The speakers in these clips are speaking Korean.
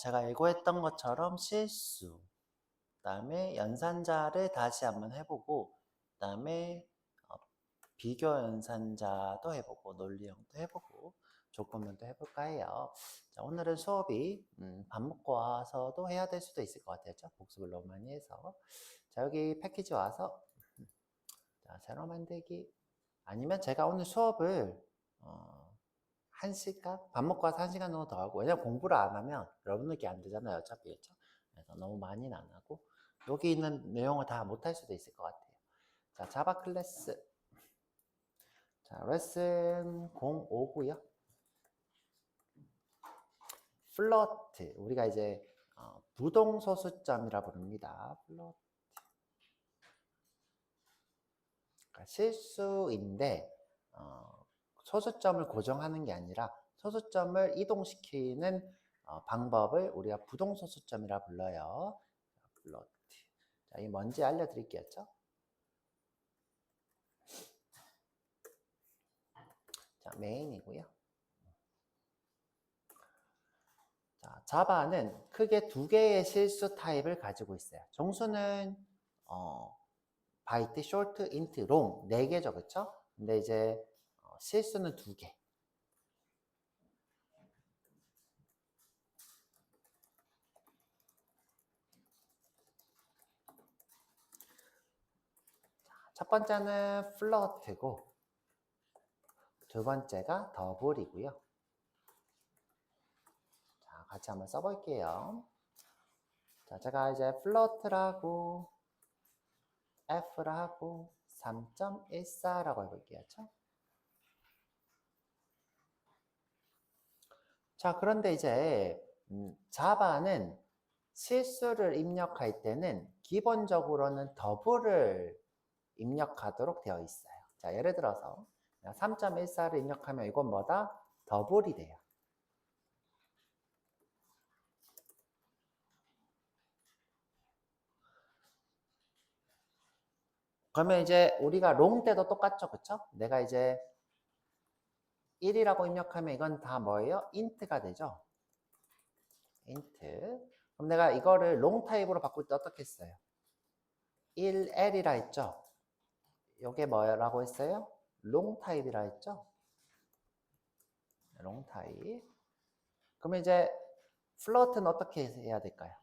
제가 예고했던 것처럼 실수, 그 다음에 연산자를 다시 한번 해보고, 그 다음에 비교 연산자도 해보고, 논리형도 해보고, 조건문도 해볼까 해요. 자, 오늘은 수업이 밥 먹고 와서도 해야 될 수도 있을 것 같아요. 복습을 너무 많이 해서. 자, 여기 패키지 와서 자, 세로 만들기. 아니면 제가 오늘 수업을 1시간? 밥 먹고 와서 1시간 정도 더 하고, 왜냐면 공부를 안 하면 여러분들께 안 되잖아요, 어차피. 그렇죠? 그래서 너무 많이는 안 하고, 여기 있는 내용을 다 못할 수도 있을 것 같아요. 자, 자바 클래스. 자, 레슨 05고요. 플러트. 우리가 이제 부동소수점이라 부릅니다. 플러트. 그러니까 실수인데, 소수점을 고정하는 게 아니라 소수점을 이동시키는 방법을 우리가 부동소수점이라 불러요. 플러트. 자, 이게 뭔지 알려드릴게요. 자, 메인이고요. 자, 자바는 크게 두 개의 실수 타입을 가지고 있어요. 정수는 바이트, 쇼트, 인트, 롱 4개죠. 그쵸? 근데 이제 실수는 2개. 첫 번째는 플러트고 두 번째가 더블이고요. 자, 같이 한번 써볼게요. 자, 제가 이제 플러트라고 F라고 3.14라고 해볼게요. 자, 그런데 이제 자바는 실수를 입력할 때는 기본적으로는 더블을 입력하도록 되어 있어요. 자, 예를 들어서 3.14를 입력하면 이건 뭐다? 더블이 돼요. 그러면 이제 우리가 롱 때도 똑같죠, 그쵸? 내가 이제 1이라고 입력하면 이건 다 뭐예요? 인트가 되죠? 인트. 그럼 내가 이거를 롱 타입으로 바꿀 때 어떻게 했어요? 1L이라 했죠? 이게 뭐라고 했어요? 롱 타입이라 했죠? 롱 타입. 그러면 이제 플러트는 어떻게 해야 될까요?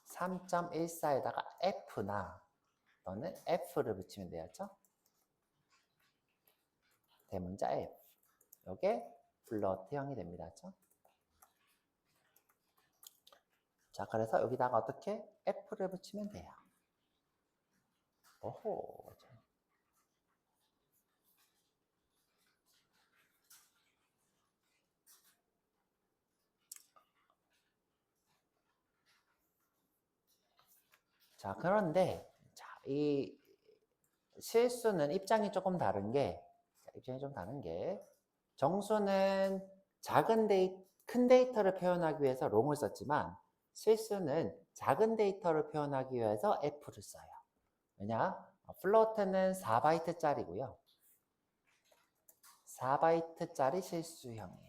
3.14에다가 F나 또는 F를 붙이면 되겠죠? 대문자 F. 이게 플러트형이 됩니다. 그렇죠? 자, 그래서 여기다가 어떻게 F를 붙이면 돼요. 오호. 자, 그런데 자, 이 실수는 입장이 조금 다른 게 정수는 큰 데이터를 표현하기 위해서 롱을 썼지만 실수는 작은 데이터를 표현하기 위해서 F를 써요. 왜냐? 플로트는 4바이트짜리고요. 4바이트짜리 실수형이에요.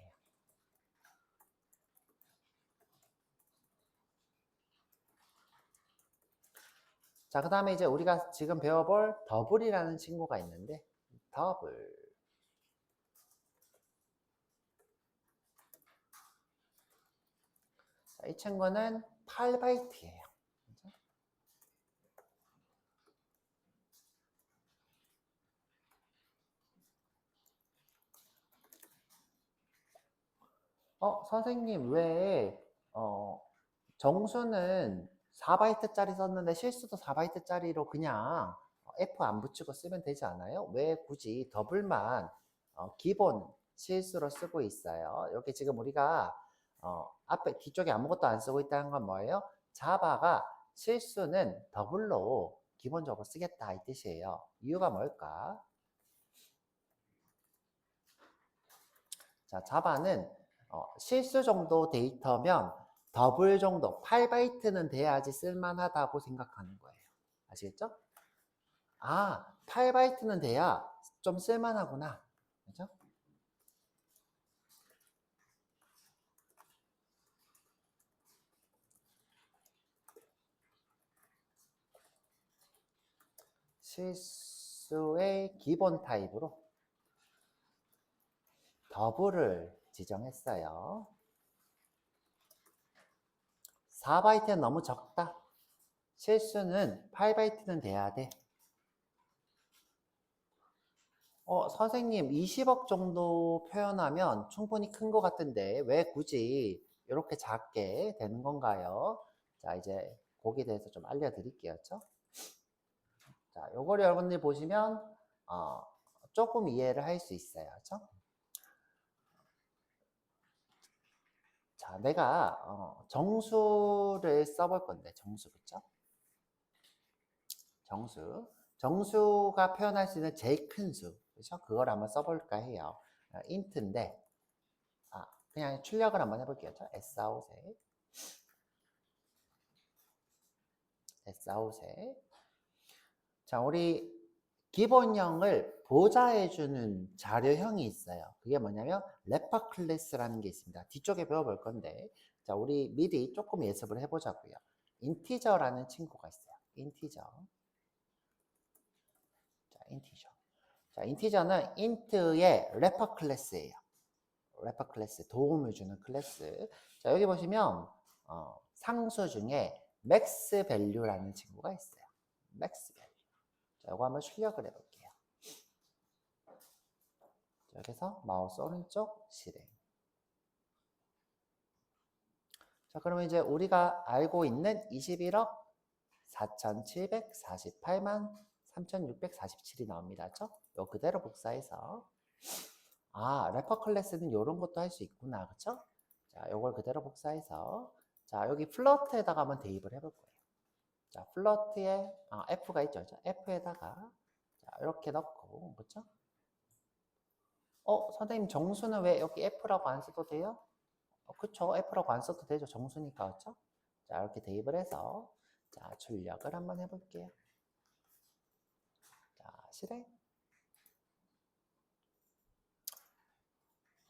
자, 그 다음에 이제 우리가 지금 배워볼 더블이라는 친구가 있는데 더블. 자, 이 친구는 8바이트예요. 선생님, 왜, 정수는 4바이트짜리 썼는데 실수도 4바이트짜리로 그냥 F 안 붙이고 쓰면 되지 않아요? 왜 굳이 더블만 기본 실수로 쓰고 있어요? 이렇게 지금 우리가 앞에 뒤쪽에 아무것도 안 쓰고 있다는 건 뭐예요? 자바가 실수는 더블로 기본적으로 쓰겠다 이 뜻이에요. 이유가 뭘까? 자, 자바는 실수 정도 데이터면 더블 정도 8바이트는 돼야지 쓸만하다고 생각하는 거예요. 아시겠죠? 아, 8바이트는 돼야 좀 쓸만하구나. 그죠? 실수의 기본 타입으로 더블을 지정했어요. 4바이트는 너무 적다. 실수는 8바이트는 돼야 돼. 선생님 20억 정도 표현하면 충분히 큰 것 같은데 왜 굳이 이렇게 작게 되는 건가요? 자, 이제 거기에 대해서 좀 알려드릴게요. 자, 요거를 여러분들이 보시면 조금 이해를 할 수 있어요. 그렇죠? 자, 내가 정수를 써볼 건데 정수, 그쵸? 정수가 표현할 수 있는 제일 큰 수, 그렇죠? 그걸 한번 써볼까 해요. 인트인데 그냥 출력을 한번 해볼게요. S453 자, 우리 기본형을 보좌해주는 자료형이 있어요. 그게 뭐냐면 래퍼 클래스라는 게 있습니다. 뒤쪽에 배워볼 건데, 자, 우리 미리 조금 예습을 해보자고요. 인티저라는 친구가 있어요. 인티저. 자, 인티저는 int의 래퍼 클래스예요. 래퍼 클래스, 도움을 주는 클래스. 자, 여기 보시면 상수 중에 맥스 밸류라는 친구가 있어요. 맥스 밸류. 자, 이거 한번 출력을 해볼게요. 자, 여기서 마우스 오른쪽 실행. 자, 그러면 이제 우리가 알고 있는 21억 4,748만 3,647이 나옵니다. 그렇죠? 요 그대로 복사해서 래퍼 클래스는 이런 것도 할 수 있구나. 그렇죠? 자, 요걸 그대로 복사해서 자, 여기 플러트에다가 한번 대입을 해볼 거예요. 자, 플러트에 F가 있죠. 그렇죠? F에다가 자, 이렇게 넣고 그렇죠? 선생님 정수는 왜 여기 F라고 안 써도 돼요? 그쵸. F라고 안 써도 되죠. 정수니까. 그쵸? 자, 이렇게 대입을 해서 자, 출력을 한번 해볼게요. 자, 실행.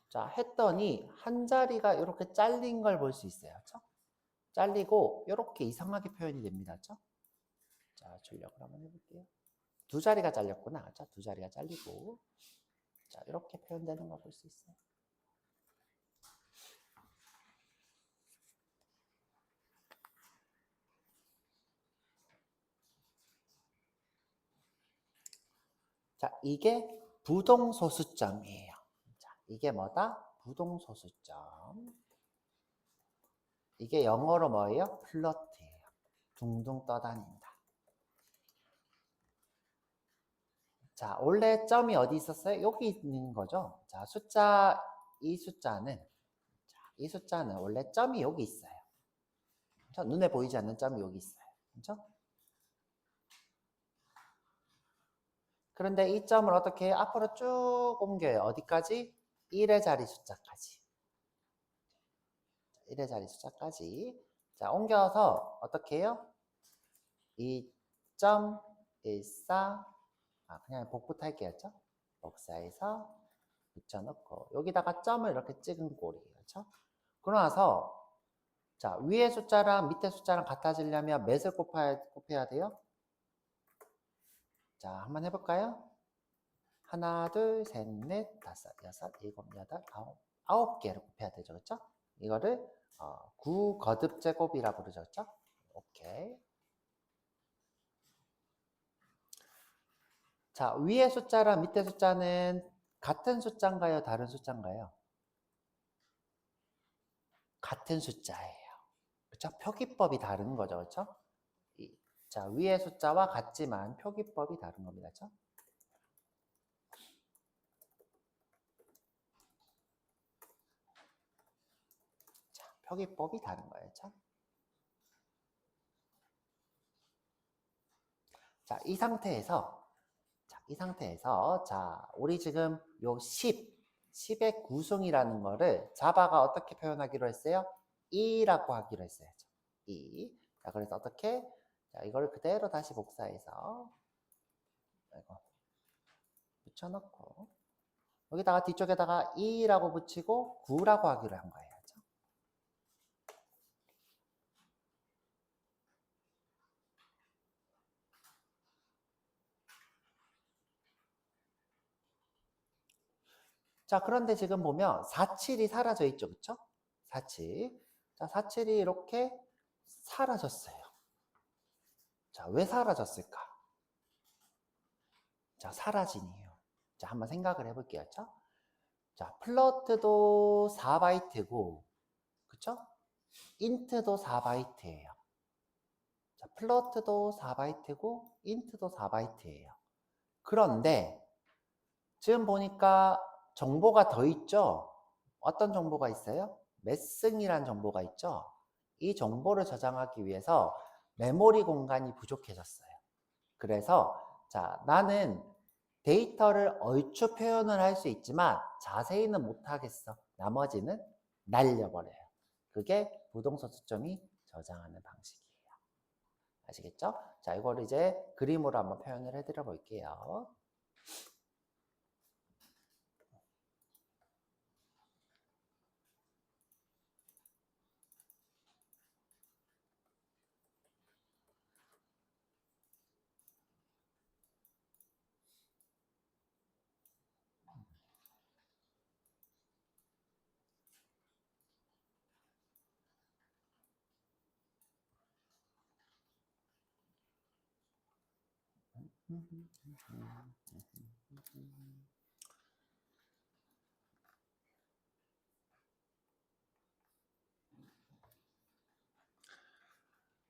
자, 했더니 한 자리가 이렇게 잘린 걸 볼 수 있어요. 그쵸? 잘리고 이렇게 이상하게 표현이 됩니다. 그쵸? 자, 출력을 한번 해볼게요. 두 자리가 잘렸구나. 그쵸? 두 자리가 잘리고 자, 이렇게 표현되는 거 볼 수 있어요. 자, 이게 부동소수점이에요. 자, 이게 뭐다? 부동소수점. 이게 영어로 뭐예요? 플러트예요. 둥둥 떠다닌다. 자, 원래 점이 어디 있었어요? 여기 있는 거죠. 자, 이 숫자는 원래 점이 여기 있어요. 그렇죠? 눈에 보이지 않는 점이 여기 있어요. 그렇죠? 그런데 이 점을 어떻게 앞으로 쭉 옮겨요? 어디까지? 1의 자리 숫자까지. 1의 자리 숫자까지. 자, 옮겨서 어떻게 해요? 2.14 그냥 복붙 할게요. 복사해서 붙여놓고 여기다가 점을 이렇게 찍은 꼴이에요. 그렇죠? 그러고 나서 자, 위에 숫자랑 밑에 숫자랑 같아지려면 몇을 곱해야 돼요? 자, 한번 해볼까요? 하나, 둘, 셋, 넷, 다섯, 여섯, 일곱, 여덟, 아홉 개를 곱해야 되죠. 그렇죠? 이거를 9 거듭 제곱이라고 그러죠. 그렇죠? 오케이. 자, 위에 숫자랑 밑에 숫자는 같은 숫자인가요? 다른 숫자인가요? 같은 숫자예요. 그렇죠? 표기법이 다른 거죠. 그렇죠? 자, 위의 숫자와 같지만 표기법이 다른 겁니다. 그렇죠? 자, 표기법이 다른 거예요. 그렇죠? 자, 이 상태에서 자, 우리 지금 요 10의 구성이라는 거를 자바가 어떻게 표현하기로 했어요? 2라고 하기로 했어요. 2. 자, 그래서 어떻게? 자, 이걸 그대로 다시 복사해서 붙여놓고 여기다가 뒤쪽에다가 2라고 붙이고 9라고 하기로 한 거예요. 자, 그런데 지금 보면 47이 사라져 있죠. 그쵸? 47. 자, 47이 이렇게 사라졌어요. 자, 왜 사라졌을까? 자, 사라진 이유. 자, 한번 생각을 해볼게요. 그쵸? 자, 플로트도 4바이트고, 그쵸? 인트도 4바이트예요. 자, 플로트도 4바이트고, 인트도 4바이트예요. 그런데 지금 보니까 정보가 더 있죠? 어떤 정보가 있어요? 메승이란 정보가 있죠? 이 정보를 저장하기 위해서 메모리 공간이 부족해졌어요. 그래서 자, 나는 데이터를 얼추 표현을 할 수 있지만 자세히는 못하겠어. 나머지는 날려버려요. 그게 부동소 수점이 저장하는 방식이에요. 아시겠죠? 자, 이걸 이제 그림으로 한번 표현을 해드려 볼게요.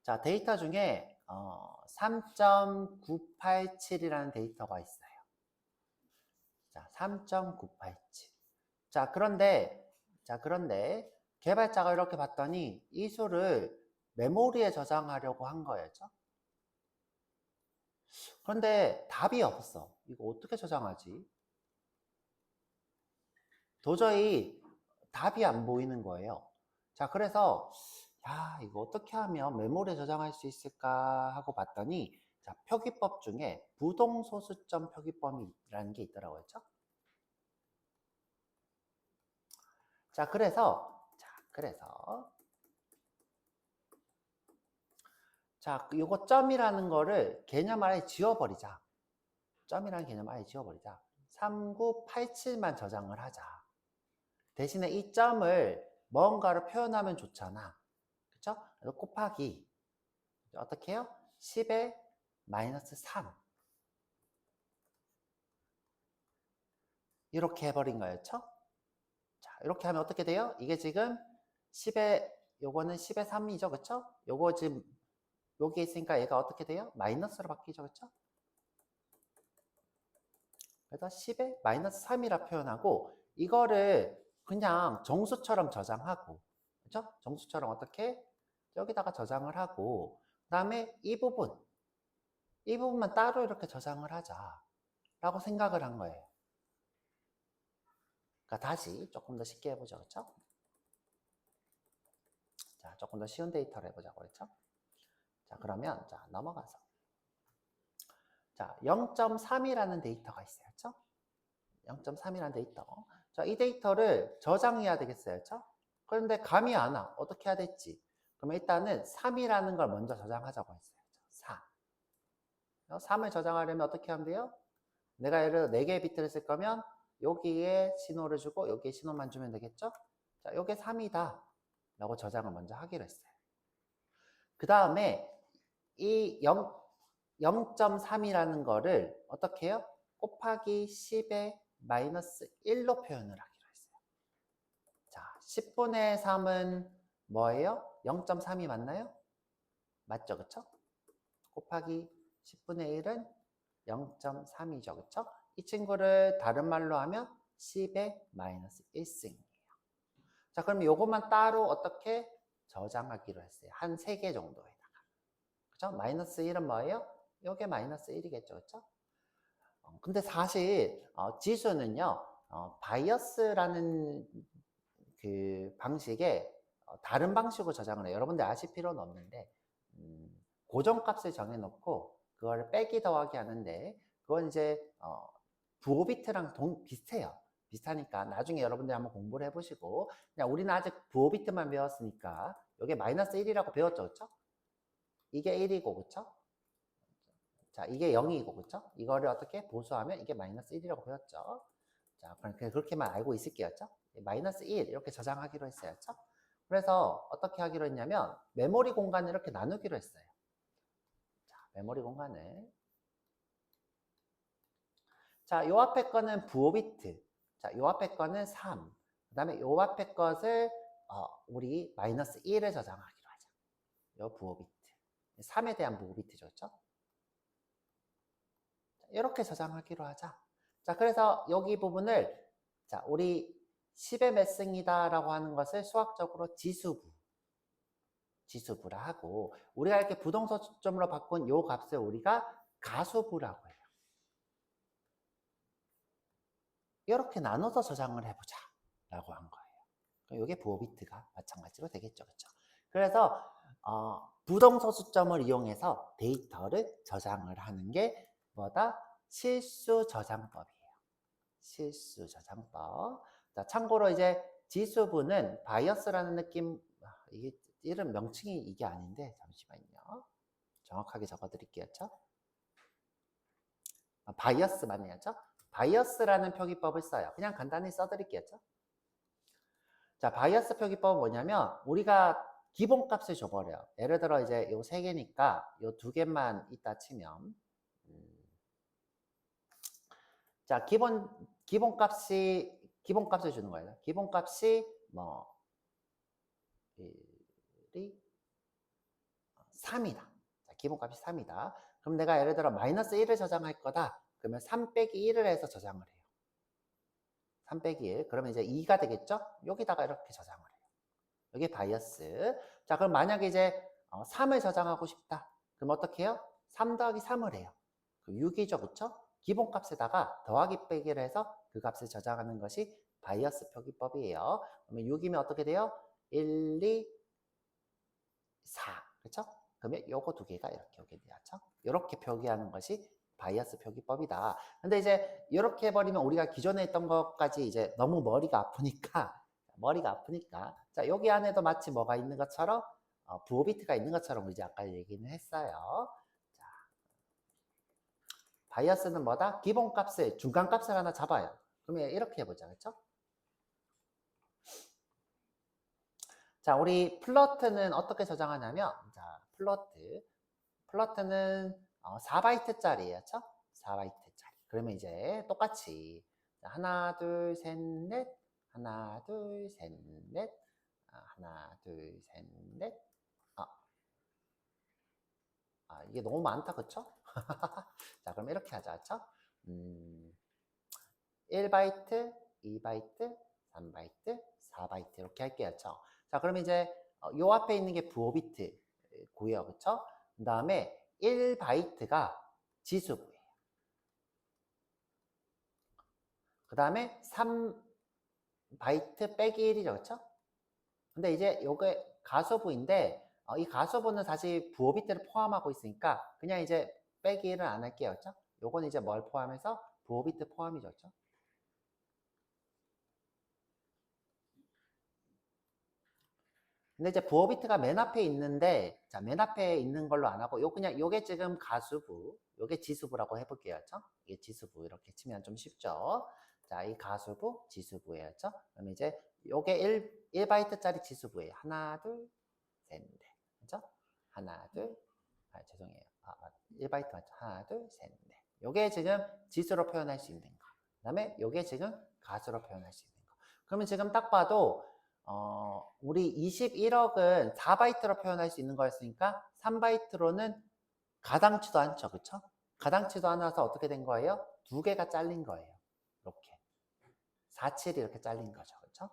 자, 데이터 중에 3.987이라는 데이터가 있어요. 자, 3.987. 자, 그런데 개발자가 이렇게 봤더니 이 수를 메모리에 저장하려고 한 거였죠. 그런데 답이 없어. 이거 어떻게 저장하지? 도저히 답이 안 보이는 거예요. 자, 그래서 야, 이거 어떻게 하면 메모리에 저장할 수 있을까 하고 봤더니 자, 표기법 중에 부동소수점 표기법이라는 게 있더라고요. 그렇죠? 자, 그래서 자, 요거 점이라는 거를 개념 아예 지워버리자. 점이라는 개념 아예 지워버리자. 3987만 저장을 하자. 대신에 이 점을 뭔가로 표현하면 좋잖아. 그쵸? 그래서 곱하기 어떻게 해요? 10의 마이너스 3 이렇게 해버린 거였죠? 자, 이렇게 하면 어떻게 돼요? 이게 지금 10의 요거는 10의 3이죠. 그쵸? 요거 지금 여기 있으니까 얘가 어떻게 돼요? 마이너스로 바뀌죠. 그쵸? 그래서 10의 마이너스 3이라 표현하고 이거를 그냥 정수처럼 저장하고 그렇죠? 정수처럼 어떻게 여기다가 저장을 하고 그 다음에 이 부분만 따로 이렇게 저장을 하자 라고 생각을 한 거예요. 그러니까 다시 조금 더 쉽게 해보죠. 그렇죠? 자, 조금 더 쉬운 데이터를 해보자고 그랬죠? 자, 그러면 자 넘어가서 자 0.3이라는 데이터가 있어요. 그렇죠? 0.3이라는 데이터. 자, 이 데이터를 저장해야 되겠어요. 그렇죠? 그런데 감이 안 와. 어떻게 해야 될지. 그러면 일단은 3이라는 걸 먼저 저장하자고 했어요. 4. 3을 저장하려면 어떻게 하면 돼요? 내가 예를 들어 4개의 비트를 쓸 거면 여기에 신호를 주고 여기에 신호만 주면 되겠죠? 자, 요게 3이다. 라고 저장을 먼저 하기로 했어요. 그 다음에 이 0.3이라는 거를 어떻게 해요? 곱하기 10의 마이너스 1로 표현을 하기로 했어요. 자, 10분의 3은 뭐예요? 0.3이 맞나요? 맞죠, 그쵸? 곱하기 10분의 1은 0.3이죠, 그쵸? 이 친구를 다른 말로 하면 10의 마이너스 1승이에요. 자, 그럼 이것만 따로 어떻게 저장하기로 했어요? 한 3개 정도에다가. 그쵸? 마이너스 1은 뭐예요? 요게 마이너스 1이겠죠, 그쵸? 근데 사실 지수는요 바이어스라는 그 방식에 다른 방식으로 저장을 해요. 여러분들 아실 필요는 없는데 고정값을 정해놓고 그걸 빼기 더하기 하는데 그건 이제 부호비트랑 비슷해요. 비슷하니까 나중에 여러분들 한번 공부를 해보시고 그냥 우리는 아직 부호비트만 배웠으니까 이게 마이너스 1이라고 배웠죠, 그렇죠? 이게 1이고, 그렇죠? 자, 이게 0이고, 그쵸? 이거를 어떻게 보수하면 이게 마이너스 1이라고 배웠죠? 자, 그렇게만 알고 있을게요.죠? 마이너스 1 이렇게 저장하기로 했어요.죠? 그래서 어떻게 하기로 했냐면 메모리 공간을 이렇게 나누기로 했어요. 자, 메모리 공간을. 자, 요 앞에 거는 부호비트. 자, 요 앞에 거는 3. 그 다음에 요 앞에 것을 우리 마이너스 1을 저장하기로 하자. 요 부호비트. 3에 대한 부호비트죠. 그렇죠? 이렇게 저장하기로 하자. 자, 그래서 여기 부분을 자, 우리 10의 몇 승이다 라고 하는 것을 수학적으로 지수부라 하고 우리가 이렇게 부동소점으로 바꾼 요 값을 우리가 가수부라고 해요. 이렇게 나눠서 저장을 해보자 라고 한 거예요. 이게 부호비트가 마찬가지로 되겠죠. 그렇죠? 그래서 부동소 수점을 이용해서 데이터를 저장을 하는 게 뭐다? 실수 저장법이에요. 실수 저장법. 자, 참고로 이제 지수부는 바이어스라는 느낌, 이게 이름 명칭이 이게 아닌데 잠시만요. 정확하게 적어 드릴게요. 바이어스만 해야죠. 바이어스라는 표기법을 써요. 그냥 간단히 써 드릴게요. 자, 바이어스 표기법은 뭐냐면 우리가 기본값을 줘버려요. 예를 들어 이제 요 3개니까 요 2개만 있다 치면 자, 기본값을 주는 거예요. 기본값이 뭐 3이다. 자, 기본값이 3이다. 그럼 내가 예를 들어 마이너스 1을 저장할 거다. 그러면 3 빼기 1을 해서 저장을 해요. 3 빼기 1. 그러면 이제 2가 되겠죠? 여기다가 이렇게 저장을 해요. 여기 바이어스. 자, 그럼 만약에 이제 3을 저장하고 싶다. 그럼 어떻게 해요? 3 더하기 3을 해요. 6이죠. 그쵸? 기본값에다가 더하기 빼기를 해서 그 값을 저장하는 것이 바이어스 표기법이에요. 그러면 6이면 어떻게 돼요? 1, 2, 4. 그쵸? 그러면 요거 2개가 이렇게 오게 되죠. 이렇게 표기하는 것이 바이어스 표기법이다. 근데 이제 이렇게 해버리면 우리가 기존에 했던 것까지 이제 너무 머리가 아프니까 자, 여기 안에도 마치 뭐가 있는 것처럼 부호비트가 있는 것처럼 이제 아까 얘기는 했어요. 자, 바이어스는 뭐다? 기본값을 중간값을 하나 잡아요. 그러면 이렇게 해보자. 그렇죠? 자, 우리 플러트는 어떻게 저장하냐면 자, 플러트는 4바이트짜리예요. 4바이트짜리. 그러면 이제 똑같이 하나, 둘, 셋, 넷, 하나, 둘, 셋, 넷, 하나, 둘, 셋, 넷. 이게 너무 많다, 그쵸? 자, 그럼 이렇게 하자, 그쵸? 1바이트, 2바이트, 3바이트, 4바이트 이렇게 할게요, 그쵸? 자, 그럼 이제 요 앞에 있는 게 부호비트고요, 그쵸? 그 다음에 1바이트가 지수부예요. 그 다음에 3바이트 빼기 1이죠, 그쵸? 근데 이제 요게 가소부인데 이 가소부는 사실 부호비트를 포함하고 있으니까 그냥 이제 빼기 1은 안 할게요, 그쵸? 요건 이제 뭘 포함해서 부호비트 포함이죠, 그쵸? 근데 이제 부호비트가 맨 앞에 있는데, 자, 맨 앞에 있는 걸로 안 하고, 그냥 요게 지금 가수부, 요게 지수부라고 해볼게요. 그쵸? 이게 지수부, 이렇게 치면 좀 쉽죠? 자, 이 가수부, 지수부예요. 그쵸? 그럼 이제 요게 1바이트짜리 지수부예요. 하나, 둘, 셋, 넷. 그죠? 하나, 둘, 죄송해요. 1바이트 맞죠? 하나, 둘, 셋, 넷. 요게 지금 지수로 표현할 수 있는 거. 그 다음에 요게 지금 가수로 표현할 수 있는 거. 그러면 지금 딱 봐도 우리 21억은 4바이트로 표현할 수 있는 거였으니까 3바이트로는 가당치도 않죠. 그쵸? 가당치도 않아서 어떻게 된 거예요? 2개가 잘린 거예요. 이렇게. 47이 이렇게 잘린 거죠. 그쵸?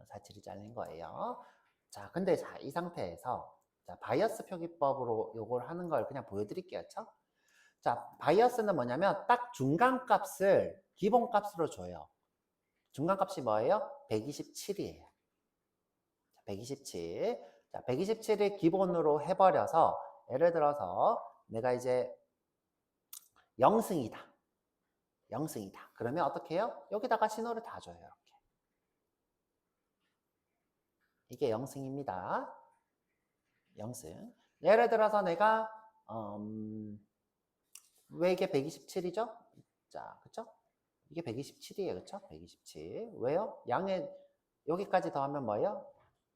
47이 잘린 거예요. 자, 근데 자, 이 상태에서 자, 바이어스 표기법으로 요걸 하는 걸 그냥 보여드릴게요. 그쵸? 자, 바이어스는 뭐냐면 딱 중간값을 기본값으로 줘요. 중간값이 뭐예요? 127이에요. 127. 자, 127을 기본으로 해버려서 예를 들어서 내가 이제 0승이다. 0승이다. 그러면 어떻게 해요? 여기다가 신호를 다 줘요. 이렇게. 이게 0승입니다. 0승. 예를 들어서 내가 왜 이게 127이죠? 자, 그쵸? 이게 127이에요. 그쵸? 127. 왜요? 양에 여기까지 더하면 뭐예요?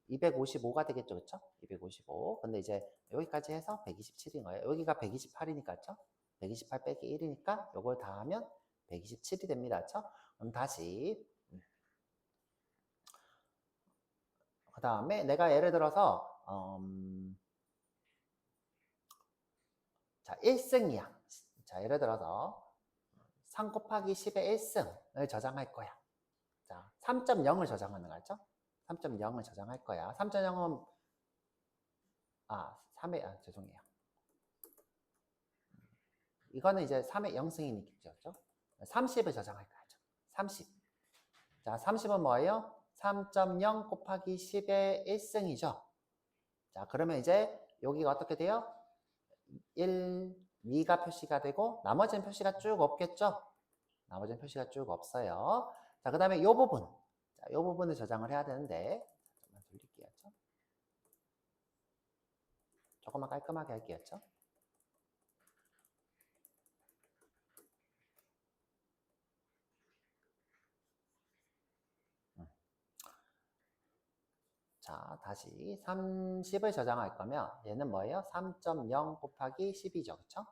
255가 되겠죠. 그쵸? 255. 근데 이제 여기까지 해서 127인 거예요. 여기가 128이니까, 그쵸? 128 빼기 1이니까 요걸 다 하면 127이 됩니다. 그쵸? 그럼 다시 그 다음에 내가 예를 들어서 자 1승이야. 자 예를 들어서 3 곱하기 10의 1승을 저장할 거야. 자 3.0을 저장하는 거죠. 3.0을 저장할 거야. 3.0은 3의 죄송해요. 이거는 이제 3의 0승이니까 30을 저장할 거죠. 30. 자 30은 뭐예요? 3.0 곱하기 10의 1승이죠. 자 그러면 이제 여기가 어떻게 돼요? 1 위가 표시가 되고 나머지는 표시가 쭉 없겠죠? 나머지는 표시가 쭉 없어요. 자, 그 다음에 이 부분. 자, 이 부분을 저장을 해야 되는데 잠깐만 돌릴게요. 조금만 깔끔하게 할게요. 자, 다시 30을 저장할 거면 얘는 뭐예요? 3.0 곱하기 10이죠. 그쵸?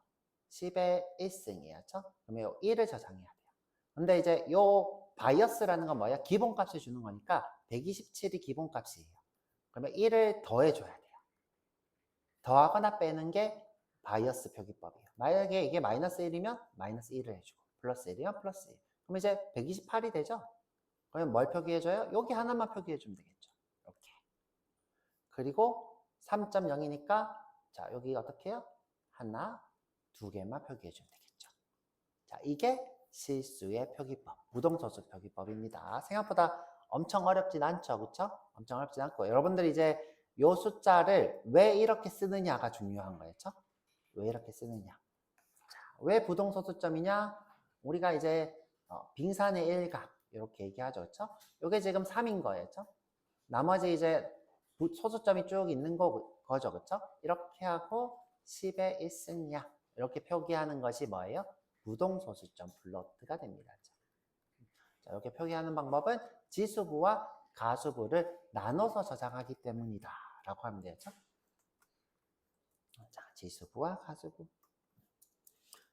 10의 1승이에요. 그러면 이 1을 저장해야 돼요. 근데 이제 요 바이어스라는 건 뭐예요? 기본값을 주는 거니까 127이 기본값이에요. 그러면 1을 더해줘야 돼요. 더하거나 빼는 게 바이어스 표기법이에요. 만약에 이게 마이너스 1이면 마이너스 1을 해주고 플러스 1이면 플러스 1. 그럼 이제 128이 되죠? 그러면 뭘 표기해줘요? 여기 하나만 표기해주면 되겠죠. 이렇게. 그리고 3.0이니까 자 여기 어떻게 해요? 하나, 두 개만 표기해주면 되겠죠. 자 이게 실수의 표기법, 부동소수 표기법입니다. 생각보다 엄청 어렵진 않죠. 그쵸? 엄청 어렵진 않고 여러분들이 이제 요 숫자를 왜 이렇게 쓰느냐가 중요한 거였죠. 왜 이렇게 쓰느냐. 자, 왜 부동소수점이냐? 우리가 이제 빙산의 일각 이렇게 얘기하죠. 그쵸? 요게 지금 3인 거였죠. 나머지 이제 소수점이 쭉 있는 거죠. 그쵸? 이렇게 하고 10의 1승이야. 이렇게 표기하는 것이 뭐예요? 부동소수점 플로트가 됩니다. 자, 이렇게 표기하는 방법은 지수부와 가수부를 나눠서 저장하기 때문이다 라고 하면 되죠. 자, 지수부와 가수부.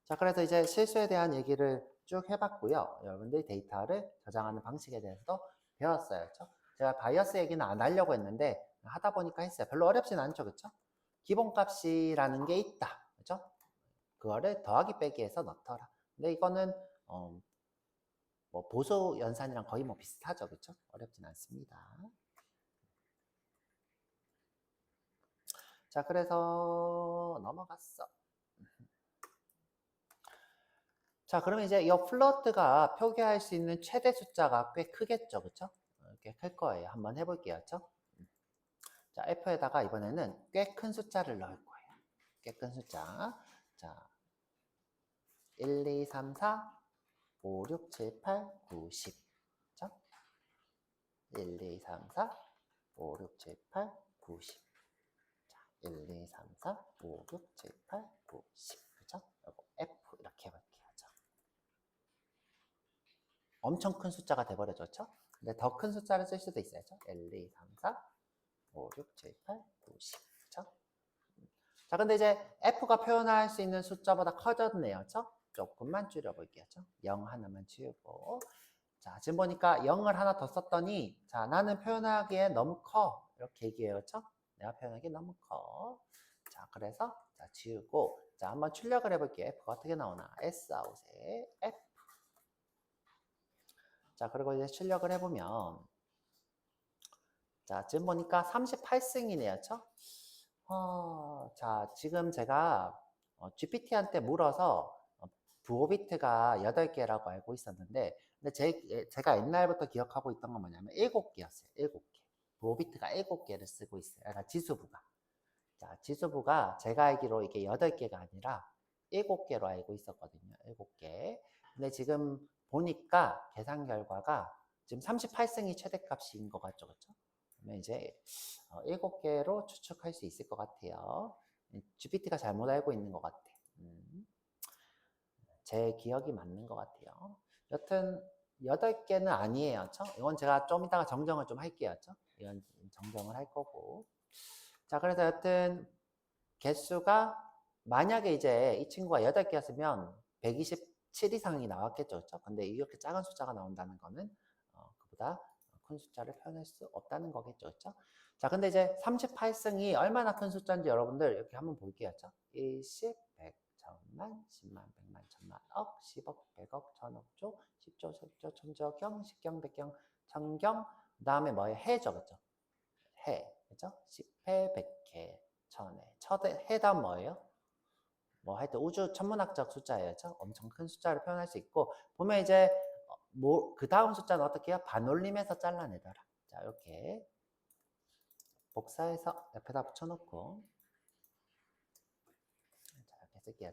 자, 그래서 이제 실수에 대한 얘기를 쭉 해봤고요. 여러분들이 데이터를 저장하는 방식에 대해서도 배웠어요. 그렇죠? 제가 바이어스 얘기는 안 하려고 했는데 하다 보니까 했어요. 별로 어렵진 않죠. 그렇죠? 기본값이라는 게 있다. 그렇죠? 그거를 더하기 빼기해서 넣더라. 근데 이거는 뭐 보수 연산이랑 거의 뭐 비슷하죠. 그렇죠? 어렵진 않습니다. 자, 그래서 넘어갔어. 자, 그러면 이제 이 플로트가 표기할 수 있는 최대 숫자가 꽤 크겠죠. 그쵸? 꽤 클 거예요. 한번 해볼게요. 그쵸? 자, F에다가 이번에는 꽤 큰 숫자를 넣을 거예요. 꽤 큰 숫자. 자, 1, 2, 3, 4, 5, 6, 7, 8, 9, 10. 그쵸? 1, 2, 3, 4, 5, 6, 7, 8, 9, 10. 자, 1, 2, 3, 4, 5, 6, 7, 8, 9, 10. 그쵸? 그리고 F 이렇게 해볼게요. 엄청 큰 숫자가 돼버려졌죠? 근데 더 큰 숫자를 쓸 수도 있어요. 1, 2, 3, 4, 5, 6, 7, 8, 9, 10. 그쵸? 자, 근데 이제 F가 표현할 수 있는 숫자보다 커졌네요. 그쵸? 조금만 줄여볼게요. 0 하나만 지우고. 자, 지금 보니까 0을 하나 더 썼더니, 자, 나는 표현하기에 너무 커. 이렇게 얘기해요. 그쵸? 내가 표현하기에 너무 커. 자, 그래서, 자, 지우고. 자, 한번 출력을 해볼게요. F가 어떻게 나오나? S 아웃에 F. 자, 그리고 이제 출력을 해보면, 자, 지금 보니까 38승이네요. 자, 지금 제가 GPT한테 물어서 부호비트가 8개라고 알고 있었는데, 근데 제가 옛날부터 기억하고 있던 건 뭐냐면 7개였어요. 7개. 부호비트가 7개를 쓰고 있어요. 그러니까 지수부가. 자, 지수부가 제가 알기로 이게 8개가 아니라 7개로 알고 있었거든요. 7개. 근데 지금 보니까 계산 결과가 지금 38승이 최대값인 것 같죠. 그렇죠? 그러면 이제 7개로 추측할 수 있을 것 같아요. GPT가 잘못 알고 있는 것 같아. 제 기억이 맞는 것 같아요. 여튼 8개는 아니에요. 이건 제가 좀 이따가 정정을 좀 할게요. 이건 정정을 할 거고. 자, 그래서 여튼 개수가 만약에 이제 이 친구가 8개였으면 127 이상이 나왔겠죠. 근데 이렇게 작은 숫자가 나온다는 거는 그보다 큰 숫자를 표현할 수 없다는 거겠죠. 자, 근데 이제 38승이 얼마나 큰 숫자인지 여러분들 이렇게 한번 볼게요. 1, 10, 100, 천만, 10만, 100만, 천만, 억, 10억, 100억, 천억, 조, 10조, 10조, 천조경, 십경, 백경, 천경, 그 다음에 뭐예요? 해죠. 그죠? 해. 그죠? 10회, 100회, 천회. 해 다음 뭐예요? 뭐 하여튼 우주 천문학적 숫자예요. 엄청 큰 숫자를 표현할 수 있고, 보면 이제 그 다음 숫자는 어떻게 해요? 반올림해서 잘라내더라. 자, 이렇게 복사해서 옆에다 붙여놓고, 자, 이렇게 쓸게요.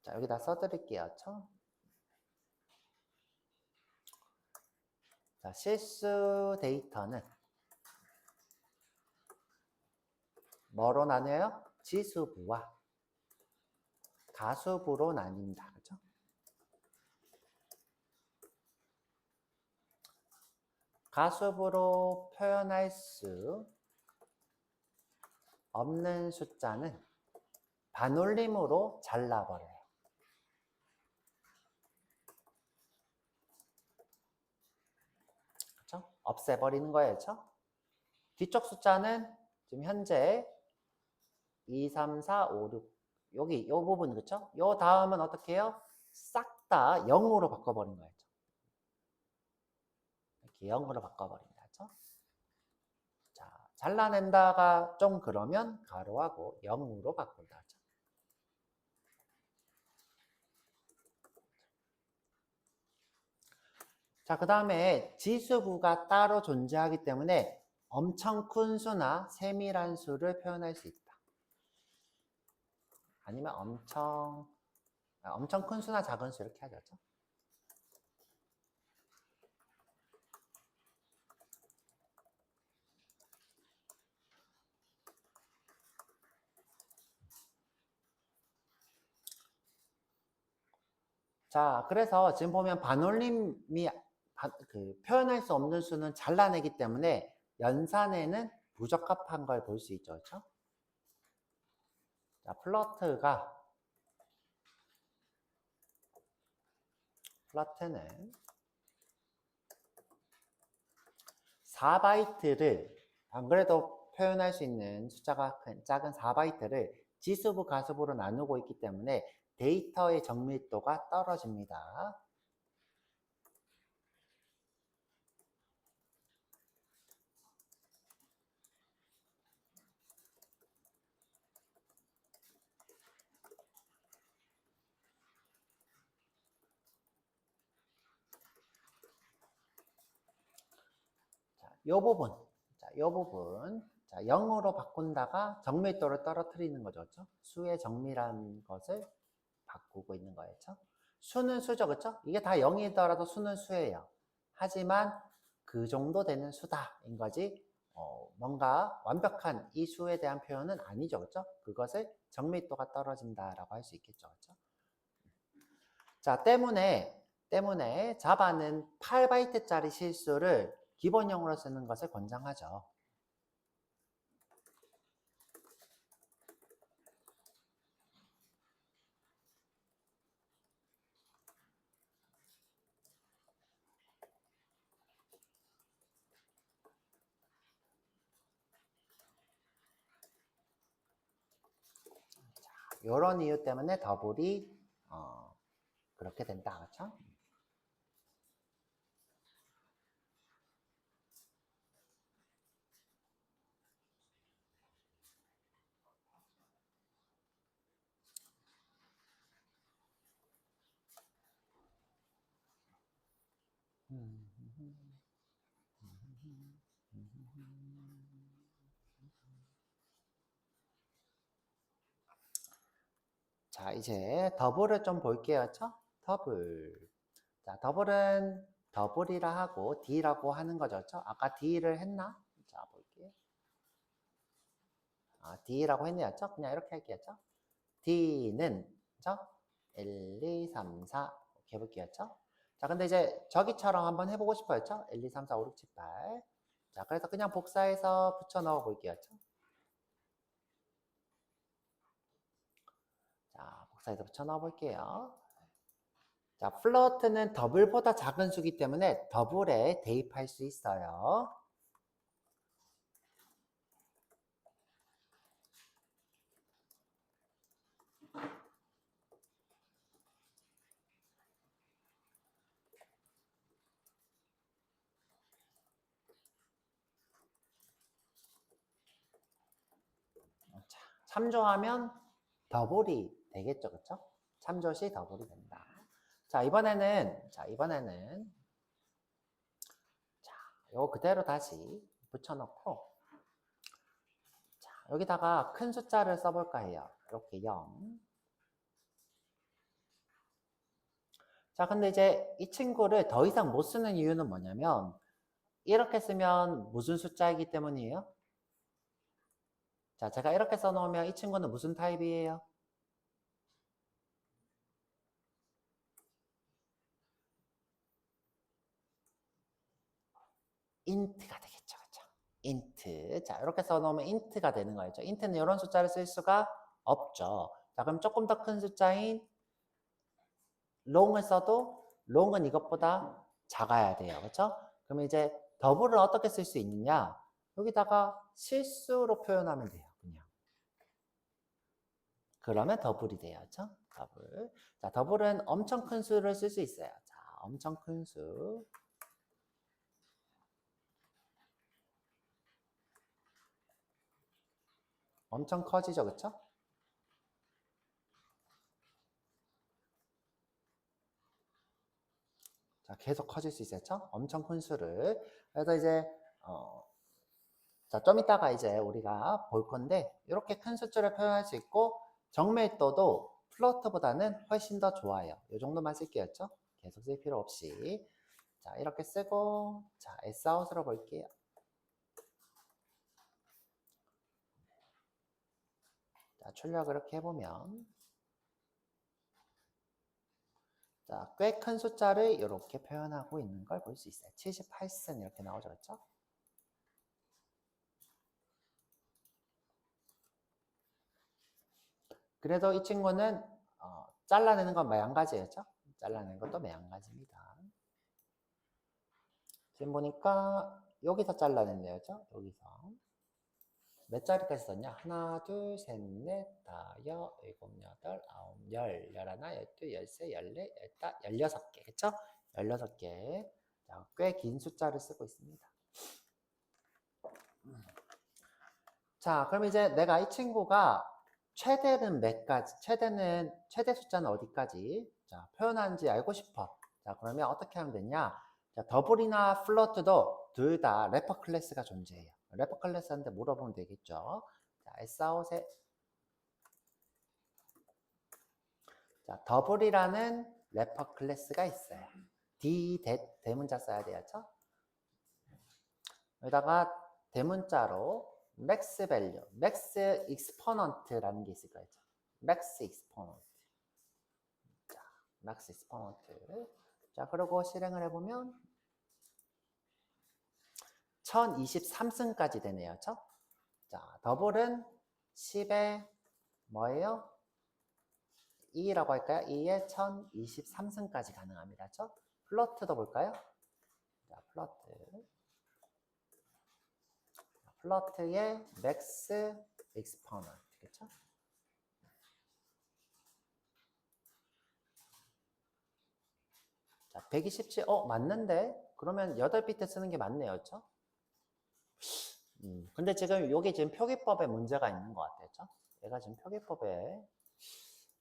자, 여기다 써드릴게요. 자, 실수 데이터는 뭐로 나뉘어요? 지수부와 가수부로 나뉜다. 그죠? 가수부로 표현할 수 없는 숫자는 반올림으로 잘라버려요. 그렇죠? 없애버리는 거예요. 그렇죠? 뒤쪽 숫자는 지금 현재 2, 3, 4, 5, 6 여기 요 부분 그렇죠? 요 다음은 어떻게 해요? 싹 다 0으로 바꿔버린 거예요. 이렇게 0으로 바꿔버린다. 그렇죠? 자, 잘라낸다가 좀 그러면 가로하고 0으로 바꾼다. 그렇죠? 자, 그 다음에 지수부가 따로 존재하기 때문에 엄청 큰 수나 세밀한 수를 표현할 수 있다. 아니면 엄청 큰 수나 작은 수 이렇게 하죠. 자, 그래서 지금 보면 반올림이 표현할 수 없는 수는 잘라내기 때문에 연산에는 부적합한 걸 볼 수 있죠. 그렇죠? 자, 플러트는 4바이트를 안 그래도 표현할 수 있는 숫자가 작은 4바이트를 지수부, 가수부로 나누고 있기 때문에 데이터의 정밀도가 떨어집니다. 자, 요 부분. 자, 요 부분. 자, 0으로 바꾼다가 정밀도를 떨어뜨리는 거죠. 그렇죠? 수의 정밀한 것을 바꾸고 있는 거예요. 그렇죠? 수는 수죠. 그렇죠? 이게 다 0이더라도 수는 수예요. 하지만 그 정도 되는 수다인 거지 뭔가 완벽한 이 수에 대한 표현은 아니죠. 그렇죠? 그것을 정밀도가 떨어진다라고 할 수 있겠죠. 그렇죠? 자, 때문에 자바는 8바이트짜리 실수를 기본형으로 쓰는 것을 권장하죠. 이런 이유 때문에 더블이 그렇게 된다. 그렇죠? 자, 이제 더블을 좀 볼게요. 그렇죠? 더블. 자, 더블은 더블이라 하고 D라고 하는 거죠. 그렇죠? 아까 D를 했나? 자, 볼게요. D라고 했네요. 그렇죠? 그냥 이렇게 할게요. 그렇죠? D는 그렇죠? 1, 2, 3, 4 이렇게 해볼게요. 그렇죠? 자, 근데 이제 저기처럼 한번 해보고 싶어요. 1, 2, 3, 4, 5, 6, 7, 8. 자, 그래서 그냥 복사해서 붙여 넣어 볼게요. 자, 복사해서 붙여 넣어 볼게요. 자, 플로트는 더블보다 작은 수기 때문에 더블에 대입할 수 있어요. 자, 참조하면 더블이 되겠죠, 그쵸? 참조 시 더블이 된다. 자, 이번에는 자, 요거 그대로 다시 붙여넣고, 자, 여기다가 큰 숫자를 써볼까 해요. 이렇게 0. 자, 근데 이제 이 친구를 더 이상 못 쓰는 이유는 뭐냐면, 이렇게 쓰면 무슨 숫자이기 때문이에요? 자, 제가 이렇게 써놓으면 이 친구는 무슨 타입이에요? 인트가 되겠죠. 그렇죠? 인트. 자, 이렇게 써놓으면 인트가 되는 거죠. 인트는 이런 숫자를 쓸 수가 없죠. 자, 그럼 조금 더 큰 숫자인 롱을 써도 롱은 이것보다 작아야 돼요. 그렇죠? 그러면 이제 더블을 어떻게 쓸 수 있느냐? 여기다가 실수로 표현하면 돼요. 그냥. 그러면 더블이 돼요. 그렇죠? 더블. 자, 더블은 엄청 큰 수를 쓸 수 있어요. 자, 엄청 큰 수. 엄청 커지죠. 그렇죠? 자, 계속 커질 수 있어요. 엄청 큰 수를. 그래서 이제 자, 좀 이따가 이제 우리가 볼 건데 이렇게 큰 숫자를 표현할 수 있고 정밀도도 플로트보다는 훨씬 더 좋아요. 이 정도만 쓸게요. 계속 쓸 필요 없이. 자, 이렇게 쓰고 자, S아웃으로 볼게요. 자, 출력을 이렇게 해보면 자, 꽤 큰 숫자를 이렇게 표현하고 있는 걸 볼 수 있어요. 78승 이렇게 나오죠. 그렇죠? 그래도 이 친구는 잘라내는 건 마찬가지였죠? 잘라내는 것도 마찬가지입니다. 지금 보니까 여기서 잘라냈네요. 그렇죠? 여기서. 몇 자리까지 썼냐? 하나, 둘, 셋, 넷, 다섯, 일곱, 여덟, 아홉, 열, 열하나, 열둘, 열세, 열네, 열다, 16개. 그쵸? 16개. 자, 꽤 긴 숫자를 쓰고 있습니다. 자, 그럼 이제 내가 이 친구가 최대는 몇 가지, 최대 숫자는 어디까지? 자, 표현하는지 알고 싶어. 자, 그러면 어떻게 하면 되냐? 자, 더블이나 플러트도 둘 다 래퍼 클래스가 존재해요. 래퍼 클래스한테 물어보면 되겠죠. 자, S아웃에 자, 더블이라는 래퍼 클래스가 있어요. 대문자 써야 되죠. 여기다가 대문자로 max value, max exponent라는 게 있을 거예요. max exponent. 자, max exponent. 자, 그리고 실행을 해보면 1023승까지 되네요. 자, 더블은 10에 뭐예요? 2라고 할까요? 2에 1023승까지 가능합니다. 플러트도 볼까요? 자, 플러트의 맥스 익스포넌트. 그렇죠? 자, 127. 맞는데? 그러면 8비트 쓰는 게 맞네요. 그렇죠? 근데 지금 여기 지금 표기법에 문제가 있는 것 같아요. 그렇죠? 얘가 지금 표기법에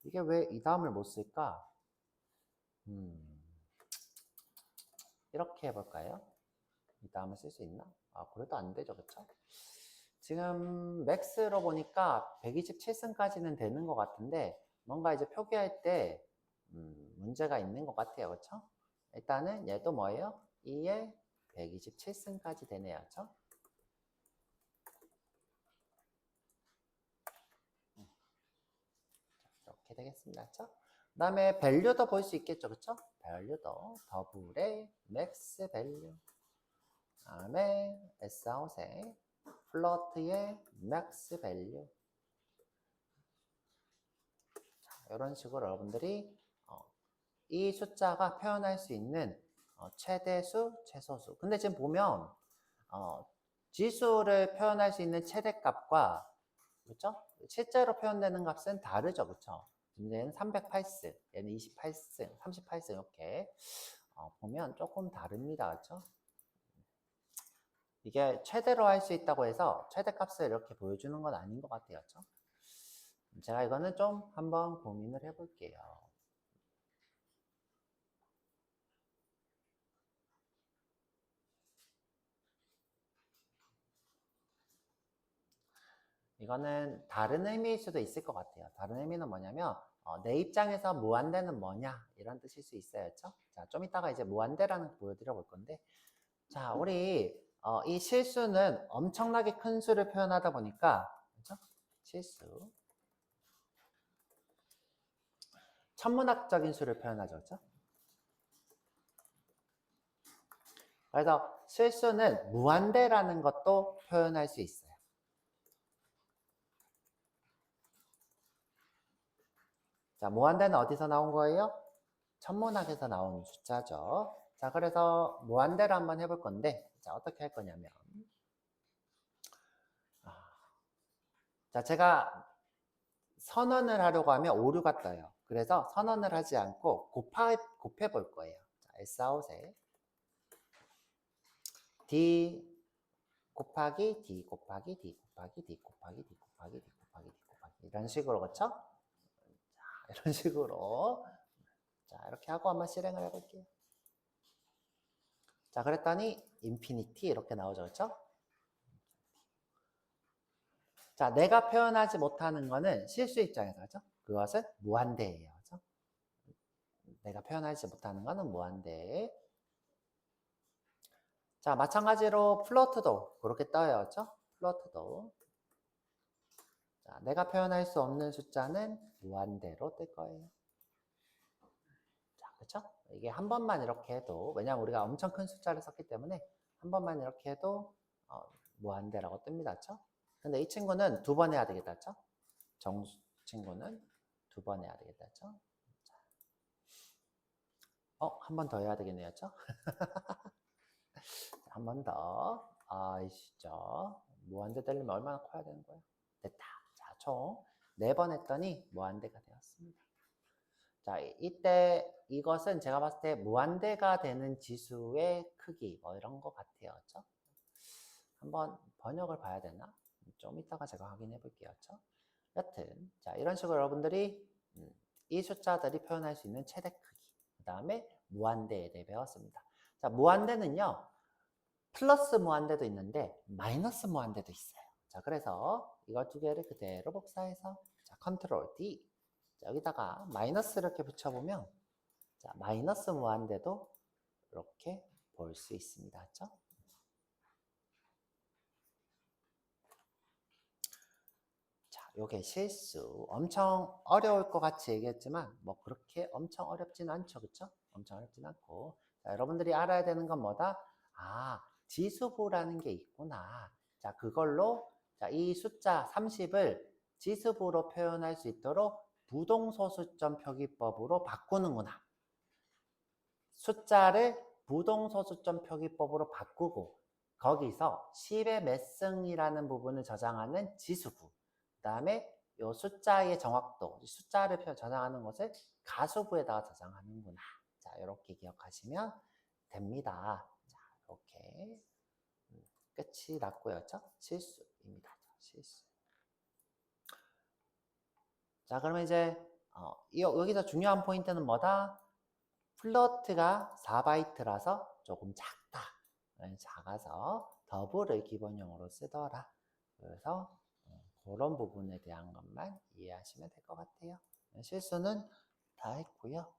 이게 왜 이 다음을 못 쓸까? 이렇게 해볼까요? 이 다음을 쓸 수 있나? 그래도 안 되죠. 그렇죠? 지금 맥스로 보니까 127승까지는 되는 것 같은데 뭔가 이제 표기할 때 문제가 있는 것 같아요. 그렇죠? 일단은 얘도 뭐예요? 2에 127승까지 되네요. 그렇죠? 이렇게 되겠습니다. 그렇죠? 그다음에 밸류도 볼 수 있겠죠, 그쵸? 밸류도 더블의 맥스 밸류. 그다음에 S아웃에 플러트의 맥스 밸류. 이런 식으로 여러분들이 이 숫자가 표현할 수 있는 최대수, 최소수. 근데 지금 보면 지수를 표현할 수 있는 최대값과 그렇죠? 실제로 표현되는 값은 다르죠, 그렇죠? 얘는 308승, 얘는 28승, 38승 이렇게 보면 조금 다릅니다, 그렇죠? 이게 최대로 할 수 있다고 해서 최대값을 이렇게 보여주는 건 아닌 것 같아요, 그렇죠? 제가 이거는 좀 한번 고민을 해볼게요. 이거는 다른 의미일 수도 있을 것 같아요. 다른 의미는 뭐냐면 내 입장에서 무한대는 뭐냐 이런 뜻일 수 있어요. 그렇죠? 자, 좀 이따가 이제 무한대라는 거 보여드려 볼 건데 자, 우리 이 실수는 엄청나게 큰 수를 표현하다 보니까 그렇죠? 실수 천문학적인 수를 표현하죠. 그렇죠? 그래서 실수는 무한대라는 것도 표현할 수 있어요. 자, 무한대는 어디서 나온 거예요? 천문학에서 나온 숫자죠. 자, 그래서 무한대로 한번 해볼 건데, 자, 어떻게 할 거냐면, 자, 제가 선언을 하려고 하면 오류가 떠요. 그래서 선언을 하지 않고 곱해 볼 거예요. 자, S아웃에 D 곱하기 D 곱하기 D 곱하기 D 곱하기 D 곱하기 D 곱하기 D 곱하기 이런 식으로 그렇죠? 자, 이런 식으로 자, 이렇게 하고 한번 실행을 해볼게요. 자, 그랬더니 인피니티 이렇게 나오죠, 그렇죠? 자, 내가 표현하지 못하는 거는 실수 입장에서 그렇죠? 그것은 무한대예요, 그렇죠? 내가 표현하지 못하는 거는 무한대. 자, 마찬가지로 플로트도 그렇게 떠요, 그렇죠? 플로트도. 자, 내가 표현할 수 없는 숫자는 무한대로 뜰 거예요. 자, 그렇죠? 이게 한 번만 이렇게 해도 왜냐하면 우리가 엄청 큰 숫자를 썼기 때문에 한 번만 이렇게 해도 무한대라고 뜹니다, 그렇죠? 근데 이 친구는 두 번 해야 되겠다, 그렇죠? 정수 친구는 두 번 해야 되겠다, 그렇죠? 한 번 더 해야 되겠네요, 그렇죠? 한 번 더. 아이시죠? 무한대 되려면 얼마나 커야 되는 거예요? 됐다. 자, 총 4번 했더니 무한대가 되었습니다. 자, 이때 이것은 제가 봤을 때 무한대가 되는 지수의 크기 뭐 이런 것 같아요. 그렇죠? 한번 번역을 봐야 되나? 좀 이따가 제가 확인해 볼게요. 그렇죠? 여튼 자, 이런 식으로 여러분들이 이 숫자들이 표현할 수 있는 최대 크기 그 다음에 무한대에 대해 배웠습니다. 자, 무한대는요. 플러스 무한대도 있는데 마이너스 무한대도 있어요. 자, 그래서 이걸 두 개를 그대로 복사해서 자, 컨트롤 D 자, 여기다가 마이너스 이렇게 붙여보면 자, 마이너스 무한대도 이렇게 볼 수 있습니다. 그렇죠? 자, 요게 실수 엄청 어려울 것 같이 얘기했지만 뭐 그렇게 엄청 어렵진 않죠. 그렇죠? 엄청 어렵진 않고 자, 여러분들이 알아야 되는 건 뭐다? 지수부라는 게 있구나. 자, 그걸로 자, 이 숫자 30을 지수부로 표현할 수 있도록 부동소수점 표기법으로 바꾸는구나. 숫자를 부동소수점 표기법으로 바꾸고 거기서 10의 몇 승이라는 부분을 저장하는 지수부 그 다음에 이 숫자의 정확도, 숫자를 저장하는 것을 가수부에다가 저장하는구나. 자, 이렇게 기억하시면 됩니다. 자, 이렇게 끝이 났고요. 실수입니다. 실수. 자, 그러면 이제 여기서 중요한 포인트는 뭐다? 플러트가 4바이트라서 조금 작다. 작아서 더블을 기본형으로 쓰더라. 그래서 그런 부분에 대한 것만 이해하시면 될 것 같아요. 실수는 다 했고요.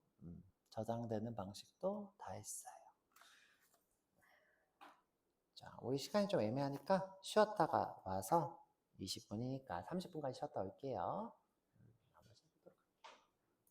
저장되는 방식도 다 했어요. 자, 우리 시간이 좀 애매하니까 쉬었다가 와서 20분이니까 30분까지 쉬었다 올게요.